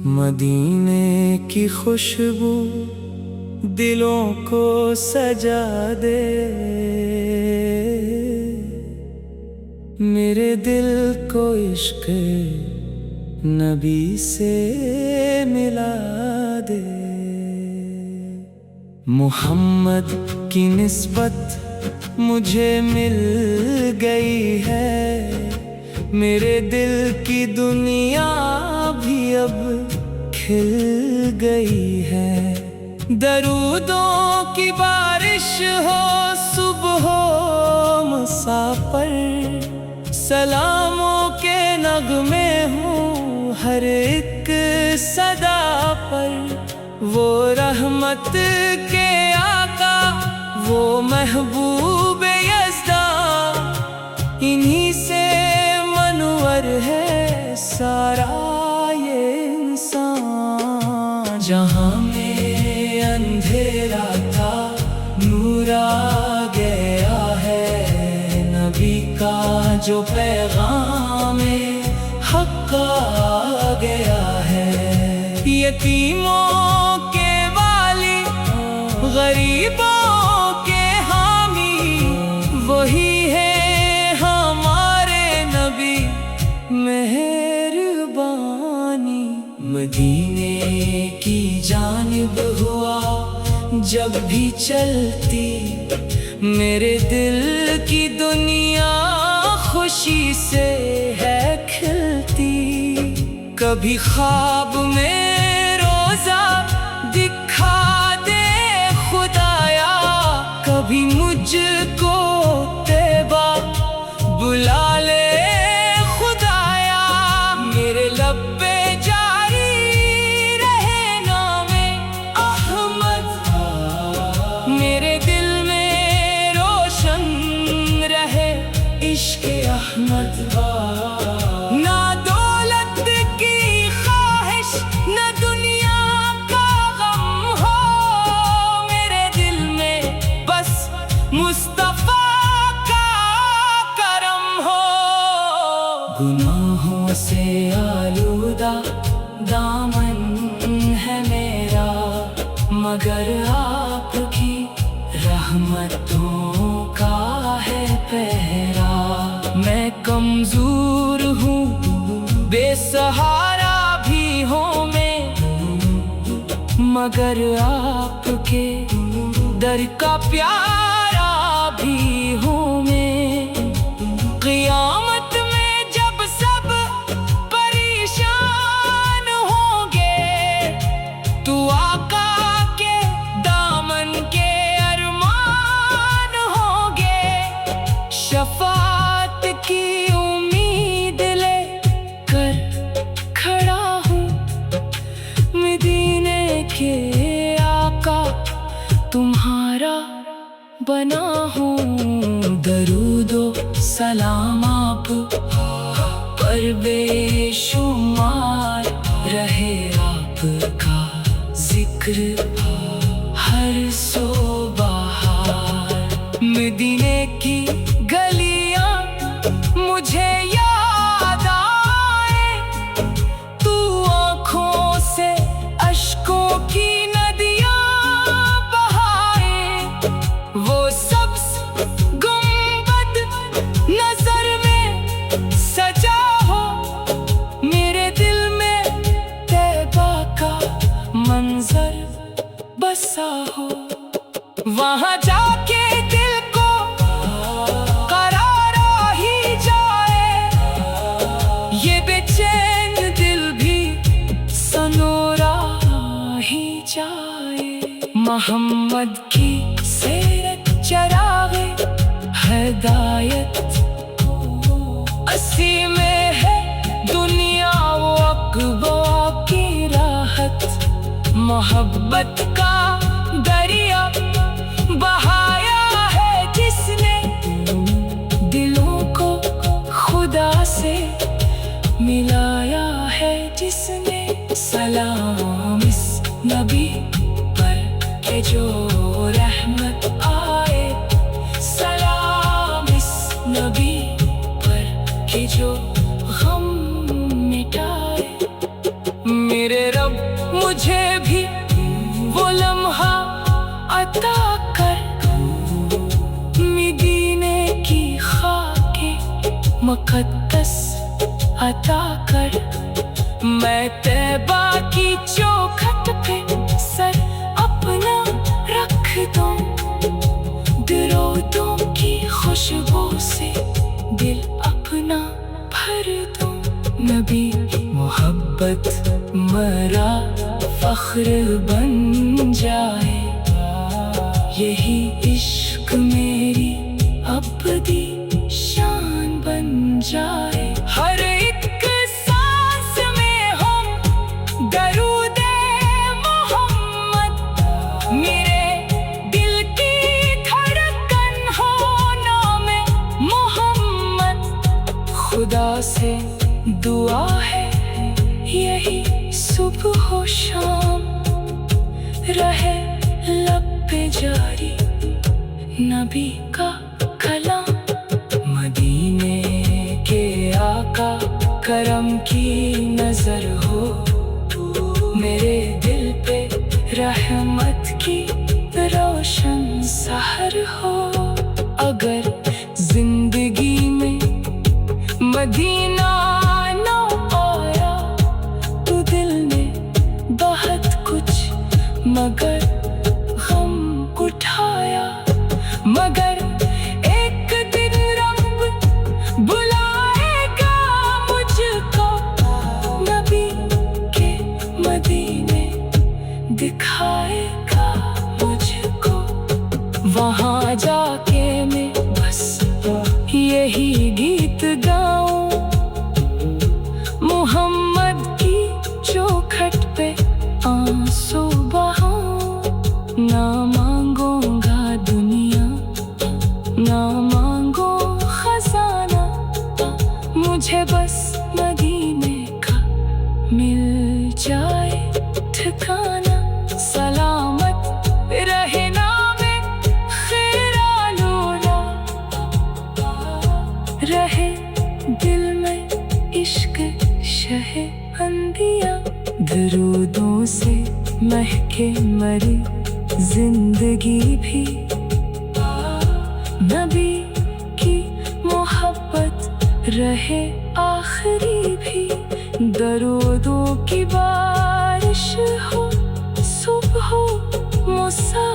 مدینے کی خوشبو دلوں کو سجا دے، میرے دل کو عشق نبی سے ملا دے۔ محمد کی نسبت مجھے مل گئی ہے، میرے دل کی دنیا بھی اب کھل گئی ہے۔ درودوں کی بارش ہو صبح و مساء پر، سلاموں کے نغمے ہوں ہر ایک صدا پر۔ وہ رحمت کے آقا، وہ محبوب یزداں، انہی سے منور ہے سارا یہ انسان۔ جہاں میں اندھیرا تھا نور آ گیا ہے، نبی کا جو پیغام حق آ گیا ہے۔ یتیموں کے والی، غریبوں کے حامی، وہی ہے ہمارے نبی مہربانی۔ مدینے کی جانب ہوا جب بھی چلتی، میرے دل کی دنیا خوشی سے ہے کھلتی۔ کبھی خواب میں روزہ دکھا دے خدایا، کبھی مجھ کو طیبہ بلا لے خدایا۔ میرے لب پہ جاری رہے نام احمد، میرے دل میں روشن رہے عشق احمد۔ نہ دولت کی خواہش، نہ دنیا کا غم ہو میرے دل میں، بس مصطفیٰ کا کرم ہو۔ گناہوں سے آلودہ دامن ہے میرا، مگر آپ کی رحمتوں کا ہے پہرا۔ میں کمزور ہوں، بے سہارا بھی ہوں میں، مگر آپ کے در کا پیارا بھی ہوں میں۔ قیامت میں جب سب پریشان ہوں گے، تو آقا کے دامن کے ارمان ہوں گے۔ شفاعت کی امید لے کر کھڑا ہوں، مدینے کے آقا تمہارا بنا ہوں۔ درود و سلام آپ پر بے شمار رہے، آپ کا ذکر ہر سو بہار۔ مدینے کی گلیاں مجھے یاد آئے، تو آنکھوں سے اشکوں کی ندیاں بہائے۔ وہ سبز گنبد نظر میں سجا ہو، میرے دل میں طیبہ کا منظر بسا ہو۔ وہاں جا کے دل کو قرار آ ہی جائے، یہ بے چین دل بھی سنورا ہی جائے۔ محمد کی سیرت چراغ ہدایت، اسی میں ہے دنیا و عقبہ کی راحت۔ محبت کا دریا بہایا ہے جس نے، دلوں کو خدا سے ملایا ہے جس نے۔ سلام اس نبی پر کہ جو رحمت آئے، سلام اس نبی پر کہ جو غم مٹا مجھے بھی وہ لمحہ عطا کر، مدینے کی خاک مقدس عطا کر۔ میں طیبہ کی چوکھٹ پہ سر اپنا رکھ دوں، درودوں کی خوشبو سے دل اپنا بھر دوں۔ نبی محبت میرا فخر بن جائے، یہی عشق میری ابدی شان بن جائے۔ ہر ایک سانس میں ہو درود محمد، میرے دل کی دھڑکن ہو نام محمد۔ خدا سے دعا ہے یہی صبح و شام، رہے لب پہ جاری نبی کا کلام۔ مدینے کے آقا کرم کی نظر ہو، میرے دل پہ رحمت کی روشن سحر ہو۔ اگر زندگی میں مدینہ نہ آیا تو دل میں بہت کچھ مگر غم اٹھایا، مگر ایک دن رب بلائے گا مجھ کو، نبی کے مدینے دکھائے گا مجھ کو۔ وہاں جا کے میں بس یہی گیت گاؤں، محمد کی چوکھٹ پہ آنسو بہاؤں۔ نہ مانگوں گا دنیا، نہ مانگو خزانہ، مجھے بس مدینے کا مل جائے ٹھکانہ۔ سلامت رہے نام خیرالولا، رہے دل میں عشق شہ انبیاء۔ درودوں سے مہکے مری زندگی بھی، نبی کی محبت رہے آخری بھی۔ درودوں کی بارش ہو، صبح ہو مسا